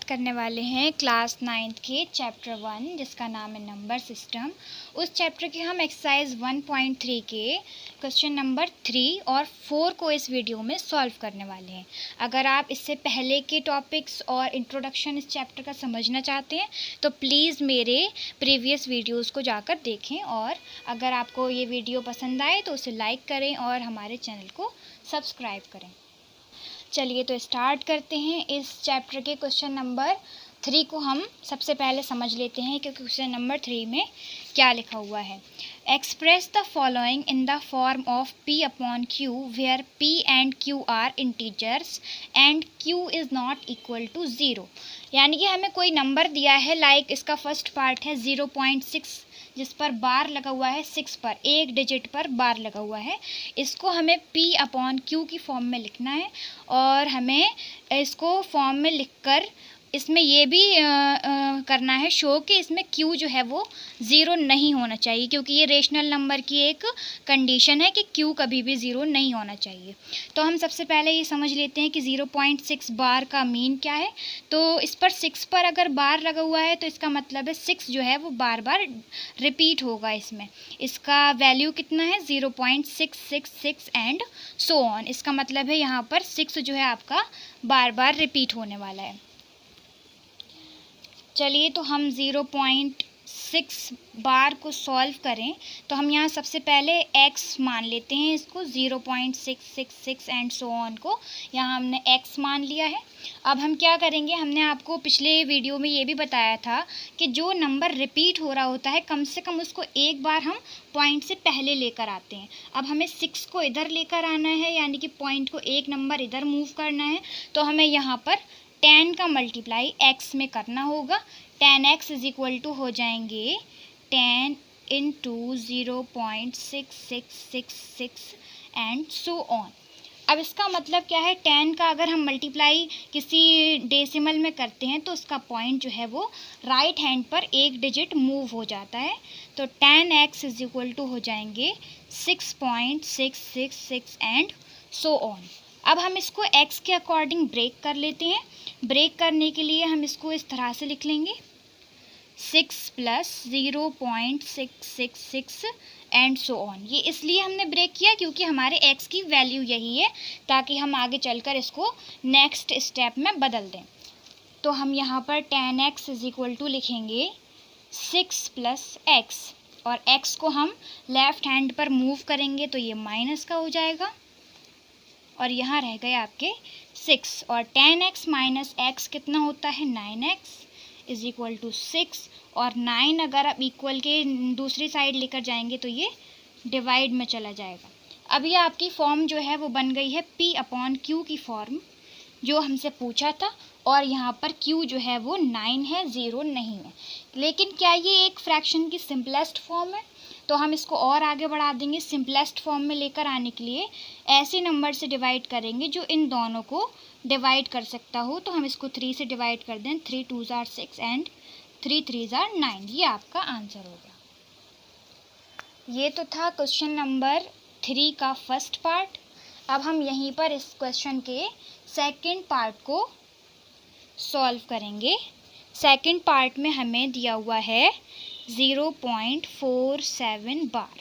करने वाले हैं क्लास 9th के चैप्टर 1 जिसका नाम है नंबर सिस्टम। उस चैप्टर के हम एक्सरसाइज 1.3 के क्वेश्चन नंबर 3 और 4 को इस वीडियो में सॉल्व करने वाले हैं। अगर आप इससे पहले के टॉपिक्स और इंट्रोडक्शन इस चैप्टर का समझना चाहते हैं तो प्लीज़ मेरे प्रीवियस वीडियोज़ को जाकर देखें, और अगर आपको ये वीडियो पसंद आए तो उसे लाइक करें और हमारे चैनल को सब्सक्राइब करें। चलिए तो स्टार्ट करते हैं। इस चैप्टर के क्वेश्चन नंबर 3 को हम सबसे पहले समझ लेते हैं कि क्वेश्चन नंबर 3 में क्या लिखा हुआ है। Express the following in the form of p upon q where p and q are integers and q is not equal to 0। यानी कि हमें कोई नंबर दिया है, लाइक इसका फर्स्ट पार्ट है 0.6 जिस पर बार लगा हुआ है, 6 पर एक डिजिट पर बार लगा हुआ है। इसको हमें p अपॉन q की फॉर्म में लिखना है, और हमें इसको फॉर्म में लिखकर इसमें ये भी करना है शो कि इसमें q जो है वो 0 नहीं होना चाहिए, क्योंकि ये रेशनल नंबर की एक कंडीशन है कि q कभी भी 0 नहीं होना चाहिए। तो हम सबसे पहले ये समझ लेते हैं कि 0.6 बार का मीन क्या है। तो इस पर 6 पर अगर बार लगा हुआ है तो इसका मतलब है 6 जो है वो बार बार रिपीट होगा। इसमें इसका वैल्यू कितना है 0.666 एंड सो ऑन। इसका मतलब है यहाँ पर 6 जो है आपका बार बार रिपीट होने वाला है। चलिए तो हम 0.6 बार को सॉल्व करें तो हम यहाँ सबसे पहले x मान लेते हैं, इसको 0.666 एंड सो ऑन को यहाँ हमने x मान लिया है। अब हम क्या करेंगे, हमने आपको पिछले वीडियो में ये भी बताया था कि जो नंबर रिपीट हो रहा होता है कम से कम उसको एक बार हम पॉइंट से पहले लेकर आते हैं। अब हमें 6 को इधर लेकर आना है, यानी कि पॉइंट को एक नंबर इधर मूव करना है, तो हमें यहाँ पर 10 का मल्टीप्लाई x में करना होगा। 10x इज इक्वल टू हो जाएंगे 10 इंटू 0.6666 एंड सो ऑन। अब इसका मतलब क्या है, 10 का अगर हम मल्टीप्लाई किसी डेसिमल में करते हैं तो उसका पॉइंट जो है वो राइट हैंड पर एक डिजिट मूव हो जाता है। तो 10x इज इक्वल टू हो जाएंगे 6.666 एंड सो ऑन। अब हम इसको x के अकॉर्डिंग ब्रेक कर लेते हैं। ब्रेक करने के लिए हम इसको इस तरह से लिख लेंगे 6 प्लस 0.666 एंड सो ऑन। ये इसलिए हमने ब्रेक किया क्योंकि हमारे x की वैल्यू यही है, ताकि हम आगे चलकर इसको नेक्स्ट स्टेप में बदल दें। तो हम यहाँ पर 10x इज इक्वल टू लिखेंगे 6 प्लस x, और x को हम लेफ़्ट हैंड पर मूव करेंगे तो ये माइनस का हो जाएगा, और यहाँ रह गए आपके 6, और 10x माइनस x कितना होता है 9x इज इक्वल टू 6, और 9 अगर आप इक्वल के दूसरी साइड लेकर जाएंगे तो ये डिवाइड में चला जाएगा। अब ये आपकी फॉर्म जो है वो बन गई है p अपॉन q की फॉर्म जो हमसे पूछा था, और यहाँ पर q जो है वो 9 है, 0 नहीं है। लेकिन क्या ये एक फ्रैक्शन की सिंपलेस्ट फॉर्म है? तो हम इसको और आगे बढ़ा देंगे। सिंपलेस्ट फॉर्म में लेकर आने के लिए ऐसे नंबर से डिवाइड करेंगे जो इन दोनों को डिवाइड कर सकता हो। तो हम इसको 3 से डिवाइड कर दें, 3 2s are 6 and 3 3s are 9। ये आपका आंसर हो गया। ये तो था क्वेश्चन नंबर 3 का फर्स्ट पार्ट। अब हम यहीं पर इस क्वेश्चन के सेकंड पार्ट को सॉल्व करेंगे। सेकंड पार्ट में हमें दिया हुआ है 0.47 बार।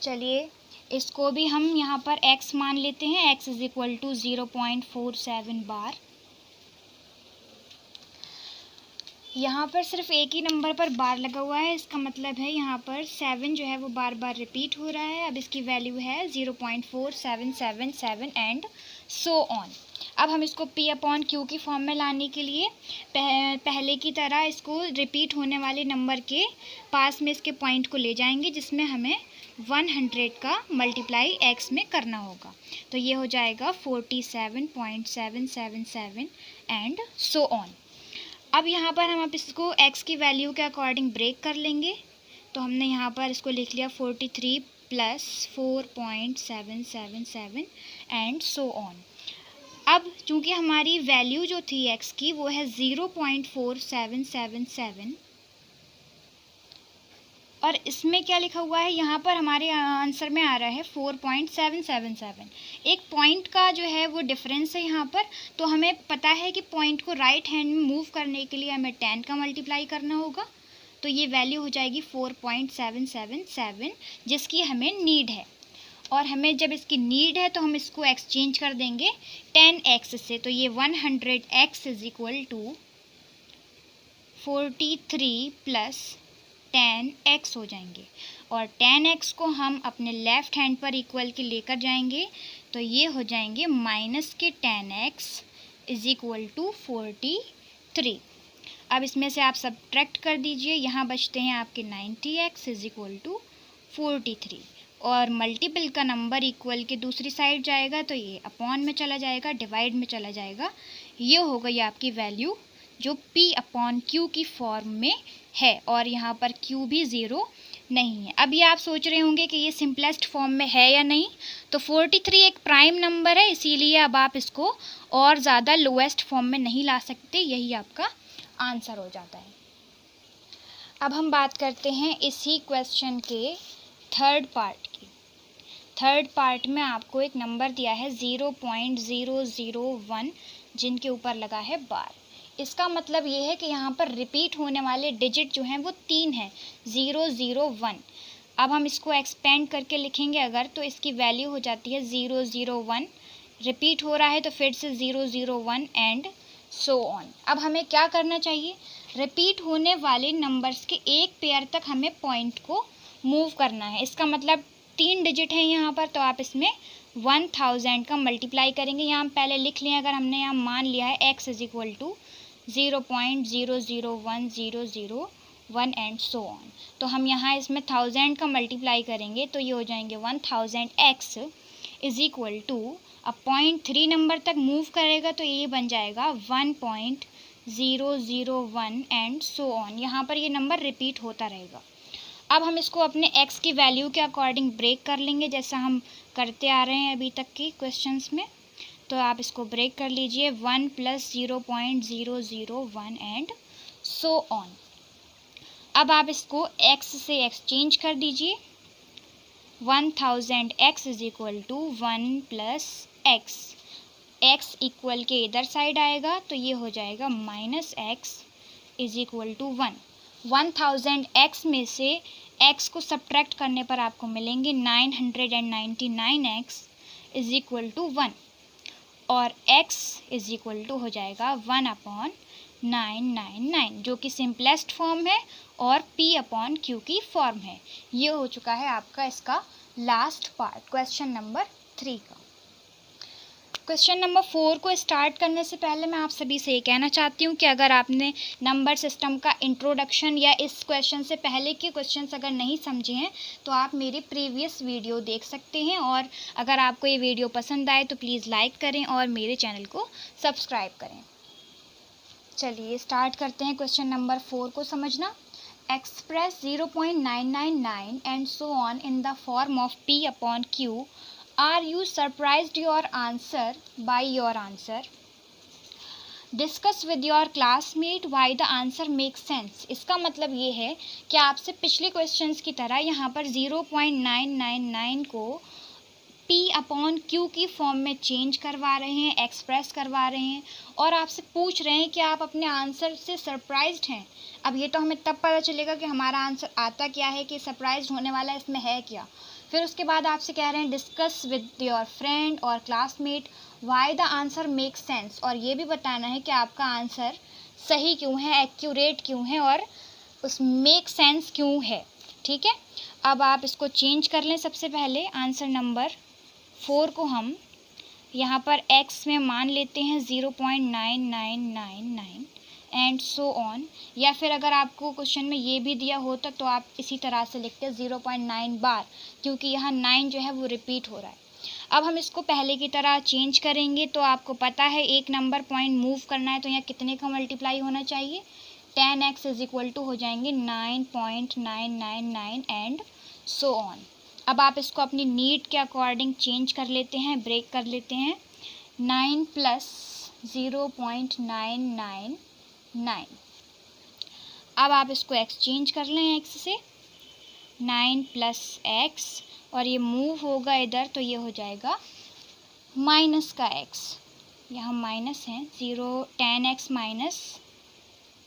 चलिए इसको भी हम यहाँ पर x मान लेते हैं, x इज इक्वल टू 0.47 बार। यहाँ पर सिर्फ एक ही नंबर पर बार लगा हुआ है, इसका मतलब है यहाँ पर 7 जो है वो बार बार रिपीट हो रहा है। अब इसकी वैल्यू है 0.4777 एंड सो ऑन। अब हम इसको p अपॉन q की फॉर्म में लाने के लिए पहले की तरह इसको रिपीट होने वाले नंबर के पास में इसके पॉइंट को ले जाएंगे, जिसमें हमें 100 का मल्टीप्लाई x में करना होगा। तो ये हो जाएगा 47.777 एंड सो ऑन। अब यहाँ पर हम इसको x की वैल्यू के अकॉर्डिंग ब्रेक कर लेंगे। तो हमने यहाँ पर इसको लिख लिया 43 प्लस 4.777 एंड सो ऑन। अब चूँकि हमारी वैल्यू जो थी x की वो है 0.4777, और इसमें क्या लिखा हुआ है, यहाँ पर हमारे आंसर में आ रहा है 4.777। एक पॉइंट का जो है वो डिफरेंस है यहाँ पर। तो हमें पता है कि पॉइंट को राइट हैंड में मूव करने के लिए हमें 10 का मल्टीप्लाई करना होगा। तो ये वैल्यू हो जाएगी 4.777, जिसकी हमें नीड है। और हमें जब इसकी नीड है तो हम इसको एक्सचेंज कर देंगे 10x से। तो ये 100x is equal to 43 plus 10x हो जाएंगे। और 10x को हम अपने लेफ़्ट हैंड पर इक्वल के लेकर जाएंगे, तो ये हो जाएंगे माइनस के 10x इज इक्वल टू 43। अब इसमें से आप सब्ट्रैक्ट कर दीजिए, यहाँ बचते हैं आपके 90x इज इक्वल टू 43। और मल्टीपल का नंबर इक्वल के दूसरी साइड जाएगा तो ये अपॉन में चला जाएगा, डिवाइड में चला जाएगा। ये हो गई आपकी वैल्यू जो P अपॉन Q की फॉर्म में है, और यहाँ पर Q भी ज़ीरो नहीं है। अब ये आप सोच रहे होंगे कि ये सिंपलेस्ट फॉर्म में है या नहीं। तो 43 एक प्राइम नंबर है, इसीलिए अब आप इसको और ज़्यादा लोएस्ट फॉर्म में नहीं ला सकते, यही आपका आंसर हो जाता है। अब हम बात करते हैं इसी क्वेश्चन के थर्ड पार्ट की। थर्ड पार्ट में आपको एक नंबर दिया है 0.001, जिनके ऊपर लगा है बार। इसका मतलब ये है कि यहाँ पर रिपीट होने वाले डिजिट जो हैं वो 3 हैं, 001। अब हम इसको एक्सपेंड करके लिखेंगे अगर, तो इसकी वैल्यू हो जाती है 001। रिपीट हो रहा है तो फिर से 001 एंड सो ऑन। अब हमें क्या करना चाहिए, रिपीट होने वाले नंबर्स के एक पेयर तक हमें पॉइंट को मूव करना है। इसका मतलब 3 डिजिट हैं यहाँ पर, तो आप इसमें 1000 का मल्टीप्लाई करेंगे। यहाँ हम पहले लिख लें, अगर हमने यहाँ मान लिया है x is equal to 0.001001 and so on, तो हम यहाँ इसमें 1000 का मल्टीप्लाई करेंगे तो ये हो जाएंगे 1000x इज इक्वल टू, अब 0.3 नंबर तक मूव करेगा तो ये बन जाएगा 1.001 एंड सो ऑन। यहाँ पर ये नंबर रिपीट होता रहेगा। अब हम इसको अपने x की वैल्यू के अकॉर्डिंग ब्रेक कर लेंगे, जैसा हम करते आ रहे हैं अभी तक की क्वेश्चंस में। तो आप इसको ब्रेक कर लीजिए, 1 प्लस 0.001 एंड सो ऑन। अब आप इसको x से एक्सचेंज कर दीजिए, 1000x is equal to 1 plus x। x equal के इधर साइड आएगा तो ये हो जाएगा minus x is equal to 1। 1000x में से x को सब्ट्रैक्ट करने पर आपको मिलेंगे 999x इज इक्वल टू 1, और x इज इक्वल टू हो जाएगा 1/999, जो कि सिंपलेस्ट फॉर्म है और P अपॉन Q की फॉर्म है। ये हो चुका है आपका इसका लास्ट पार्ट, क्वेश्चन नंबर 3 का। क्वेश्चन नंबर 4 को स्टार्ट करने से पहले मैं आप सभी से ये कहना चाहती हूँ कि अगर आपने नंबर सिस्टम का इंट्रोडक्शन या इस क्वेश्चन से पहले के क्वेश्चंस अगर नहीं समझे हैं तो आप मेरी प्रीवियस वीडियो देख सकते हैं। और अगर आपको ये वीडियो पसंद आए तो प्लीज़ लाइक करें और मेरे चैनल को सब्सक्राइब करें। चलिए स्टार्ट करते हैं क्वेश्चन नंबर 4 को समझना। Express 0.999 and so on in the form of P upon Q। Are you surprised your answer by your answer? Discuss with your classmate why the answer makes sense। इसका मतलब ये है कि आपसे पिछले क्वेश्चंस की तरह यहाँ पर 0.999 को P अपॉन Q की फॉर्म में चेंज करवा रहे हैं, एक्सप्रेस करवा रहे हैं, और आपसे पूछ रहे हैं कि आप अपने आंसर से सरप्राइज्ड हैं। अब ये तो हमें तब पता चलेगा कि हमारा आंसर आता क्या है, कि सरप्राइज्ड होने वाला इसमें है क्या। फिर उसके बाद आपसे कह रहे हैं डिस्कस विद योर फ्रेंड और classmate why the answer make sense, और ये भी बताना है कि आपका आंसर सही क्यों है, एक्यूरेट क्यों है, और उस मेक सेंस क्यों है। ठीक है, अब आप इसको चेंज कर लें। सबसे पहले आंसर नंबर 4 को हम यहाँ पर x में मान लेते हैं 0.9999 एंड सो ऑन, या फिर अगर आपको क्वेश्चन में ये भी दिया होता तो आप इसी तरह से लिखते 0.9 बार, क्योंकि यहाँ 9 जो है वो रिपीट हो रहा है। अब हम इसको पहले की तरह चेंज करेंगे, तो आपको पता है एक नंबर पॉइंट मूव करना है तो यहाँ कितने का मल्टीप्लाई होना चाहिए, 10x इज इक्वल टू हो जाएंगे 9.999 एंड सो ऑन। अब आप इसको अपनी नीड के अकॉर्डिंग चेंज कर लेते हैं, ब्रेक कर लेते हैं। 9 प्लस 0.999। अब आप इसको एक्सचेंज कर लें x से, 9 प्लस एक्स, और ये मूव होगा इधर तो ये हो जाएगा माइनस का एक्स, यहाँ माइनस है 0, 10x minus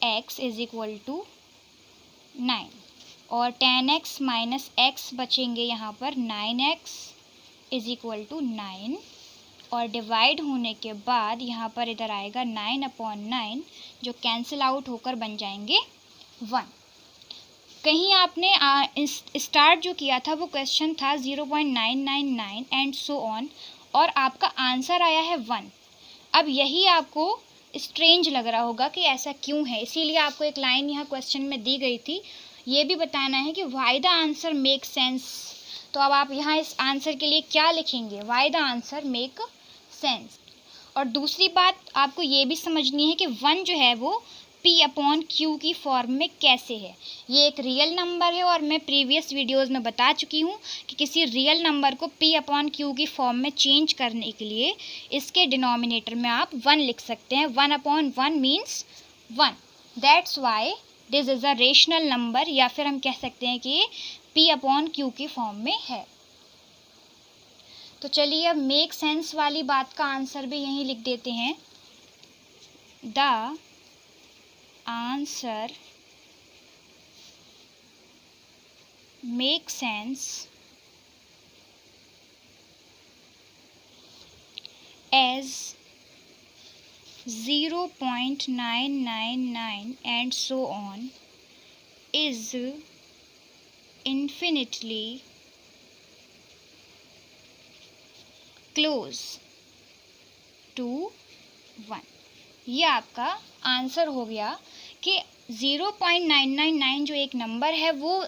x is equal to 9, और 10x माइनस एक्स बचेंगे यहाँ पर 9x इज इक्वल टू 9, और डिवाइड होने के बाद यहाँ पर इधर आएगा 9/9 जो कैंसिल आउट होकर बन जाएंगे 1। कहीं आपने स्टार्ट जो किया था वो क्वेश्चन था 0.999 एंड सो ऑन, और आपका आंसर आया है 1। अब यही आपको स्ट्रेंज लग रहा होगा कि ऐसा क्यों है, इसीलिए आपको एक लाइन यहाँ क्वेश्चन में दी गई थी, ये भी बताना है कि why the answer make sense. तो अब आप यहाँ इस आंसर के लिए क्या लिखेंगे, why the answer make sense. और दूसरी बात आपको ये भी समझनी है कि 1 जो है वो p/q की फॉर्म में कैसे है। ये एक रियल नंबर है, और मैं प्रीवियस वीडियोस में बता चुकी हूँ कि किसी रियल नंबर को p/q की फॉर्म में चेंज करने के लिए इसके डिनोमिनेटर में आप 1 लिख सकते हैं। 1/1 means 1, that's why this is a rational number, या फिर हम कह सकते हैं कि p/q की फॉर्म में है। तो चलिए अब मेक सेंस वाली बात का आंसर भी यहीं लिख देते हैं। The answer make sense as 0.999 and so on is infinitely close to 1। ये आपका आंसर हो गया कि 0.999 जो एक नंबर है वो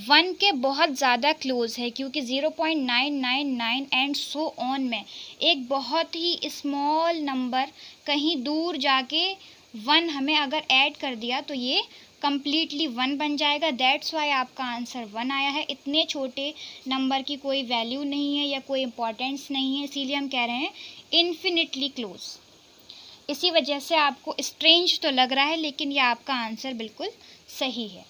1 के बहुत ज़्यादा क्लोज है, क्योंकि 0.999 एंड सो ऑन में एक बहुत ही स्मॉल नंबर कहीं दूर जाके 1 हमें अगर ऐड कर दिया तो ये कम्प्लीटली 1 बन जाएगा। दैट्स वाई आपका आंसर 1 आया है। इतने छोटे नंबर की कोई वैल्यू नहीं है या कोई इम्पोर्टेंस नहीं है, इसीलिए हम कह रहे हैं इन्फिनिटली क्लोज। इसी वजह से आपको स्ट्रेंज तो लग रहा है, लेकिन ये आपका आंसर बिल्कुल सही है।